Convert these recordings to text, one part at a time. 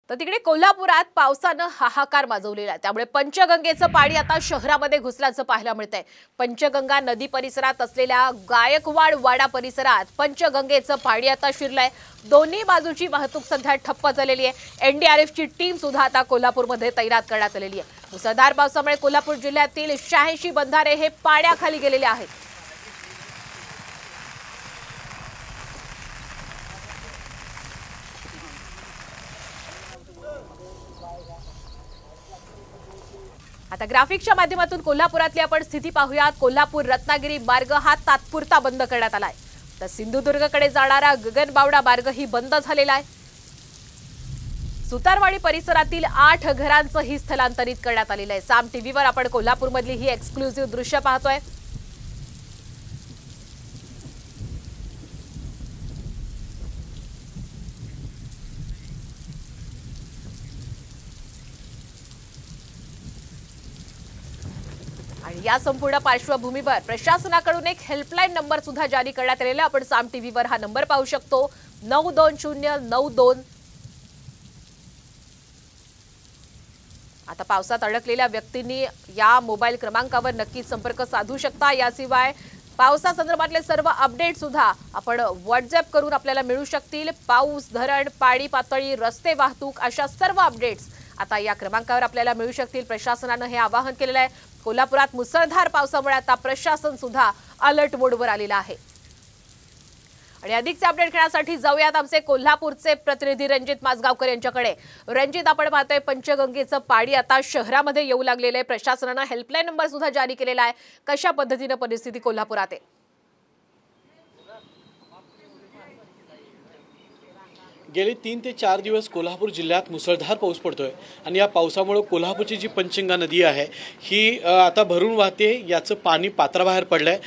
तर तिकडे कोल्हापुरात पावसानं हाहाकार माजवलेला आहे। त्यामुळे पंचगंगेचं पाणी आता शहरामध्ये घुसल्याचं पाहायला मिळतंय। पंचगंगा नदी परिसरात असलेल्या गायकवाड वाडा परिसरात पंचगंगेचं पाणी आता शिरलंय। दोन्ही बाजूची वाहतूक सध्या ठप्प झालेली आहे। एनडीआरएफची टीम सुद्धा आता कोल्हापूरमध्ये तैनात करण्यात आलेली आहे। मुसळधार पावसामुळे कोल्हापूर जिल्ह्यातील 86 बंधारे हे पाण्याखाली गेलेले आहेत। आता ग्राफिक्सच्या माध्यमातून कोल्हापुरातली आपण स्थिती पाहूयात। कोल्हापूर रत्नागिरी मार्ग हा तात्पुरता बंद करण्यात आलाय, तर सिंधुदुर्गकडे जाणारा गगनबावडा मार्गही बंद झालेला आहे। सुतारवाडी परिसरातील 8 घरांचंही स्थलांतरित करण्यात आलेलं आहे। साम टीव्हीवर आपण कोल्हापूरमधली ही एक्सक्लुझिव्ह दृश्य पाहतोय। आणि या संपूर्ण पार्श्वभूमीवर प्रशासनाकडून एक हेल्पलाईन नंबर सुद्धा जारी करण्यात आलेला आहे। आपण साम टीव्हीवर हा नंबर पाहू शकतो, 92092। आता पावसात अडकलेल्या व्यक्तींनी या मोबाईल क्रमांकावर नक्की संपर्क साधू शकता। याशिवाय पावसासंदर्भातले सर्व अपडेट सुद्धा आपण व्हॉट्सअप करून आपल्याला मिळू शकतील। पाऊस, धरण, पाणी पातळी, रस्ते वाहतूक अशा सर्व अपडेट्स आता या क्रमांकावर आपल्याला मिळू शकतील। प्रशासनाने हे आवाहन केलेलं आहे। कोल्हापुरात मुसळधार पावसामुळे आता प्रशासन सुद्धा अलर्ट मोडवर आलेलं आहे। आणि अधिकचे अपडेट घेण्यासाठी जाऊयात आमचे कोल्हापूरचे प्रतिनिधी रणजित माजगावकर यांच्याकडे। रणजित, आपण पाहतोय पंचगंगेचं पाणी आता शहरामध्ये येऊ लागलेलं आहे। प्रशासनाने हेल्पलाईन नंबर सुद्धा जारी केलेला आहे। कशा पद्धतीने परिस्थिती कोल्हापुरात आहे? गेले 3 ते 4 दिवस कोल्हापूर जिल्ह्यात मुसळधार पाऊस पडतोय आणि या पावसामुळे कोल्हापूरची जी पंचगंगा नदी आहे ही आता भरून वाहते। याचं पाणी पात्राबाहेर पडलंय।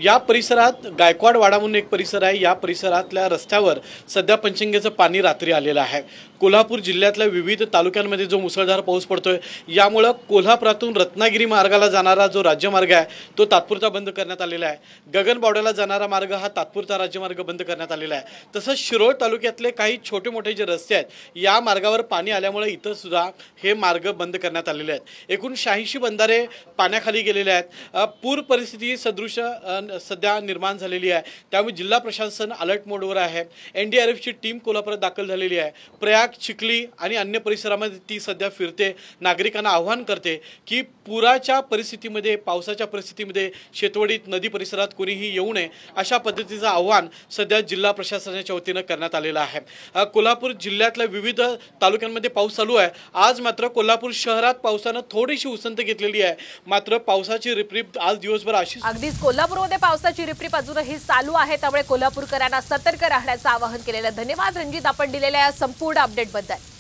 या परिसरात गायकवाड वाडा म्हणून एक परिसर आहे। या परिसरातल्या रस्त्यावर सध्या पंचगंगेचं पाणी रात्री आलेलं आहे। कोल्हापूर जिल्ह्यातल्या विविध तालुक्यांमध्ये जो मुसळधार पाऊस पडतोय यामुळे कोल्हापुरातून रत्नागिरी मार्गाला जाणारा जो राज्यमार्ग आहे तो तात्पुरता बंद करण्यात आलेला आहे। गगनबावड्याला जाणारा मार्ग हा तात्पुरता राज्यमार्ग बंद करण्यात आलेला आहे। तसंच शिरोळ तालुक्यातले काही छोटे मोठे जे रस्ते आहेत या मार्गावर पाणी आल्यामुळे इथं सुद्धा हे मार्ग बंद करण्यात आलेले आहेत। एकूण 86 बंधारे पाण्याखाली गेलेले आहेत। पूर परिस्थिती सदृश सध्या निर्माण झालेली आहे। त्यामुळे जिल्हा प्रशासन अलर्ट मोडवर आहे। एनडीआरएफची टीम कोल्हापुरात दाखल झालेली आहे। प्रयाग, चिखली आणि अन्य परिसरामध्ये ती सध्या फिरते। नागरिकांना आव्हान करते की पुराच्या परिस्थितीमध्ये, पावसाच्या परिस्थितीमध्ये शेतवडीत, नदी परिसरात कोणीही येऊ नये अशा पद्धतीचं आव्हान सध्या जिल्हा प्रशासनाच्या वतीनं करण्यात आलेलं आहे। कोल्हापूर जिल्ह्यातल्या विविध तालुक्यांमध्ये पाऊस चालू आहे। आज मात्र कोल्हापूर शहरात पावसानं थोडीशी उसंत घेतलेली आहे। मात्र पावसाची रिपरिप आज दिवसभर अगदीच कोल्हापूरमध्ये पावसाची रिपरिप अजूनही चालू आहे। त्यामुळे कोल्हापूरकरांना सतर्क राहण्याचं आवाहन केलेलं। धन्यवाद रणजित, आपण दिलेल्या संपूर्ण अपडेट बद्दल।